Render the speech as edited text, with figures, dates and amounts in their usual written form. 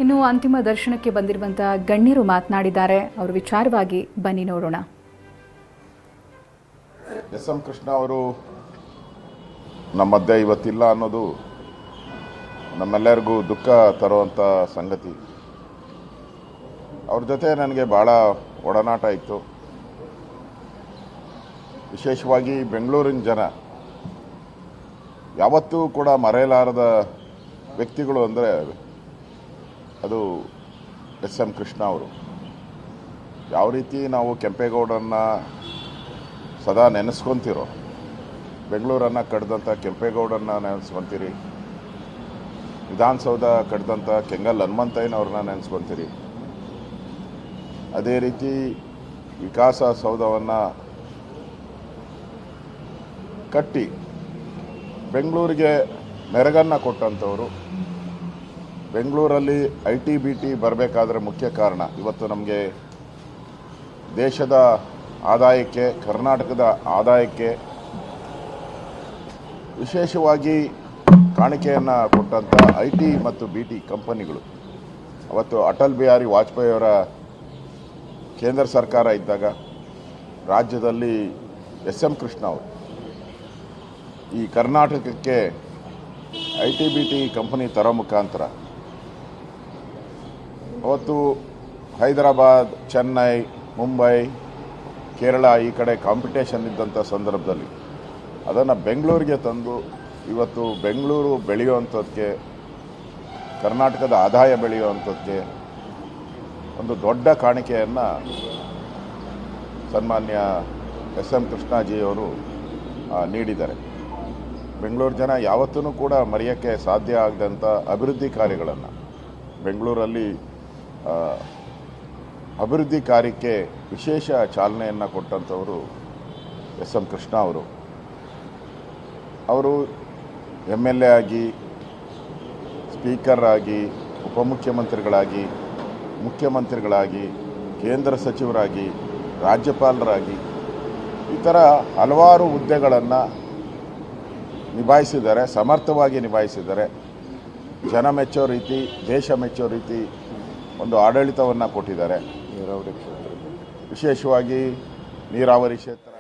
ಇನ್ನು ಅಂತಿಮ ದರ್ಶನಕ್ಕೆ ಬಂದಿರುವಂತಹ ಗಣ್ಯರು ಮಾತನಾಡಿದ್ದಾರೆ. ಅವರ ವಿಚಾರವಾಗಿ ಬನ್ನಿ ನೋಡೋಣ. ಎಸ್.ಎಂ. ಕೃಷ್ಣ ಅವರು ನಮ್ಮ ಮಧ್ಯೆ ಇವತ್ತಿಲ್ಲ ಅನ್ನೋದು ನಮ್ಮೆಲ್ಲರಿಗೂ ದುಃಖ ತರುವಂಥ ಸಂಗತಿ. ಅವ್ರ ಜೊತೆ ನನಗೆ ಭಾಳ ಒಡನಾಟ ಇತ್ತು. ವಿಶೇಷವಾಗಿ ಬೆಂಗಳೂರಿನ ಜನ ಯಾವತ್ತೂ ಕೂಡ ಮರೆಯಲಾರದ ವ್ಯಕ್ತಿಗಳು ಅಂದರೆ ಅದು ಎಸ್.ಎಂ. ಕೃಷ್ಣ ಅವರು. ಯಾವ ರೀತಿ ನಾವು ಕೆಂಪೇಗೌಡರನ್ನ ಸದಾ ನೆನೆಸ್ಕೊತಿರೋ, ಬೆಂಗಳೂರನ್ನು ಕಟ್ಟಿದಂಥ ಕೆಂಪೇಗೌಡರನ್ನ ನೆನೆಸ್ಕೊತೀರಿ, ವಿಧಾನಸೌಧ ಕಟ್ಟಿದಂಥ ಕೆಂಗಲ್ ಹನುಮಂತಯ್ಯನವ್ರನ್ನ ನೆನೆಸ್ಕೊತೀರಿ, ಅದೇ ರೀತಿ ವಿಕಾಸಸೌಧವನ್ನು ಕಟ್ಟಿ ಬೆಂಗಳೂರಿಗೆ ಮೆರಗನ್ನು ಕೊಟ್ಟಂಥವರು. ಬೆಂಗಳೂರಲ್ಲಿ IT-BT ಬರಬೇಕಾದ್ರೆ ಮುಖ್ಯ ಕಾರಣ ಇವತ್ತು ನಮಗೆ ದೇಶದ ಆದಾಯಕ್ಕೆ, ಕರ್ನಾಟಕದ ಆದಾಯಕ್ಕೆ ವಿಶೇಷವಾಗಿ ಕಾಣಿಕೆಯನ್ನು ಕೊಟ್ಟಂಥ IT ಮತ್ತು BT ಕಂಪನಿಗಳು. ಅವತ್ತು ಅಟಲ್ ಬಿಹಾರಿ ವಾಜಪೇಯಿಯವರ ಕೇಂದ್ರ ಸರ್ಕಾರ ಇದ್ದಾಗ ರಾಜ್ಯದಲ್ಲಿ ಎಸ್.ಎಂ. ಕೃಷ್ಣ ಅವರು ಈ ಕರ್ನಾಟಕಕ್ಕೆ IT-BT ಕಂಪನಿ ತರೋ ಮುಖಾಂತರ ಅವತ್ತು ಹೈದರಾಬಾದ್, ಚೆನ್ನೈ, ಮುಂಬೈ, ಕೇರಳ ಈ ಕಡೆ ಕಾಂಪಿಟೇಷನ್ ಇದ್ದಂಥ ಸಂದರ್ಭದಲ್ಲಿ ಅದನ್ನು ಬೆಂಗಳೂರಿಗೆ ತಂದು ಇವತ್ತು ಬೆಂಗಳೂರು ಬೆಳೆಯುವಂಥದ್ದಕ್ಕೆ, ಕರ್ನಾಟಕದ ಆದಾಯ ಬೆಳೆಯುವಂಥದ್ದಕ್ಕೆ ಒಂದು ದೊಡ್ಡ ಕಾಣಿಕೆಯನ್ನು ಸನ್ಮಾನ್ಯ ಎಸ್.ಎಂ. ಕೃಷ್ಣಾಜಿಯವರು ನೀಡಿದ್ದಾರೆ. ಬೆಂಗಳೂರು ಜನ ಯಾವತ್ತೂ ಕೂಡ ಮರೆಯೋಕ್ಕೆ ಸಾಧ್ಯ ಆಗದಂಥ ಅಭಿವೃದ್ಧಿ ಕಾರ್ಯಗಳನ್ನು ಬೆಂಗಳೂರಲ್ಲಿ ಅಭಿವೃದ್ಧಿ ಕಾರ್ಯಕ್ಕೆ ವಿಶೇಷ ಚಾಲನೆಯನ್ನು ಕೊಟ್ಟಂಥವರು ಎಸ್.ಎಂ. ಕೃಷ್ಣ ಅವರು. ಅವರು MLA ಆಗಿ, ಸ್ಪೀಕರ್ ಆಗಿ, ಉಪಮುಖ್ಯಮಂತ್ರಿಗಳಾಗಿ, ಮುಖ್ಯಮಂತ್ರಿಗಳಾಗಿ, ಕೇಂದ್ರ ಸಚಿವರಾಗಿ, ರಾಜ್ಯಪಾಲರಾಗಿ ಈ ಥರ ಹಲವಾರು ಹುದ್ದೆಗಳನ್ನು ನಿಭಾಯಿಸಿದ್ದಾರೆ, ಸಮರ್ಥವಾಗಿ ನಿಭಾಯಿಸಿದ್ದಾರೆ. ಜನ ಮೆಚ್ಚೋ ರೀತಿ, ದೇಶ ಮೆಚ್ಚೋ ರೀತಿ ಒಂದು ಆಡಳಿತವನ್ನು ಕೊಟ್ಟಿದ್ದಾರೆ. ವಿಶೇಷವಾಗಿ ನೀರಾವರಿ ಕ್ಷೇತ್ರ